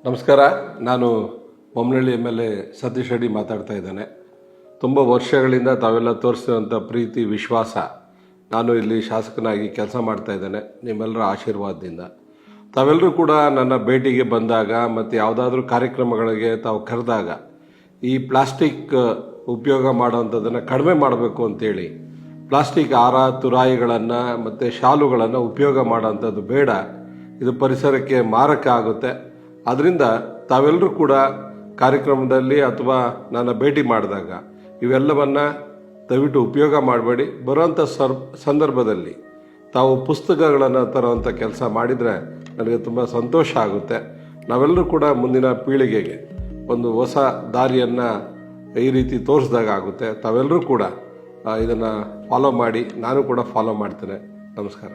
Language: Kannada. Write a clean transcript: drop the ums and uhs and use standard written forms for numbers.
ನಮಸ್ಕಾರ. ನಾನು ಬೊಮ್ಮನಹಳ್ಳಿ MLA ಸತೀಶ್ ರೆಡ್ಡಿ ಮಾತಾಡ್ತಾ ಇದ್ದೇನೆ. ತುಂಬ ವರ್ಷಗಳಿಂದ ತಾವೆಲ್ಲ ತೋರಿಸಿರುವಂಥ ಪ್ರೀತಿ ವಿಶ್ವಾಸ, ನಾನು ಇಲ್ಲಿ ಶಾಸಕನಾಗಿ ಕೆಲಸ ಮಾಡ್ತಾ ಇದ್ದೇನೆ ನಿಮ್ಮೆಲ್ಲರ ಆಶೀರ್ವಾದದಿಂದ. ತಾವೆಲ್ಲರೂ ಕೂಡ ನನ್ನ ಭೇಟಿಗೆ ಬಂದಾಗ ಮತ್ತು ಯಾವುದಾದ್ರೂ ಕಾರ್ಯಕ್ರಮಗಳಿಗೆ ತಾವು ಕರೆದಾಗ ಈ ಪ್ಲಾಸ್ಟಿಕ್ ಉಪಯೋಗ ಮಾಡೋವಂಥದ್ದನ್ನು ಕಡಿಮೆ ಮಾಡಬೇಕು ಅಂತೇಳಿ, ಪ್ಲಾಸ್ಟಿಕ್ ಹಾರ ತುರಾಯಿಗಳನ್ನು ಮತ್ತು ಶಾಲುಗಳನ್ನು ಉಪಯೋಗ ಮಾಡೋವಂಥದ್ದು ಬೇಡ, ಇದು ಪರಿಸರಕ್ಕೆ ಮಾರಕ ಆಗುತ್ತೆ. ಅದರಿಂದ ತಾವೆಲ್ಲರೂ ಕೂಡ ಕಾರ್ಯಕ್ರಮದಲ್ಲಿ ಅಥವಾ ನನ್ನ ಭೇಟಿ ಮಾಡಿದಾಗ ಇವೆಲ್ಲವನ್ನು ದಯವಿಟ್ಟು ಉಪಯೋಗ ಮಾಡಬೇಡಿ. ಬರುವಂಥ ಸಂದರ್ಭದಲ್ಲಿ ತಾವು ಪುಸ್ತಕಗಳನ್ನು ತರುವಂಥ ಕೆಲಸ ಮಾಡಿದರೆ ನನಗೆ ತುಂಬ ಸಂತೋಷ ಆಗುತ್ತೆ. ನಾವೆಲ್ಲರೂ ಕೂಡ ಮುಂದಿನ ಪೀಳಿಗೆಗೆ ಒಂದು ಹೊಸ ದಾರಿಯನ್ನು ಈ ರೀತಿ ತೋರಿಸಿದಾಗ ಆಗುತ್ತೆ. ತಾವೆಲ್ಲರೂ ಕೂಡ ಇದನ್ನು ಫಾಲೋ ಮಾಡಿ, ನಾನು ಕೂಡ ಫಾಲೋ ಮಾಡ್ತೇನೆ. ನಮಸ್ಕಾರ.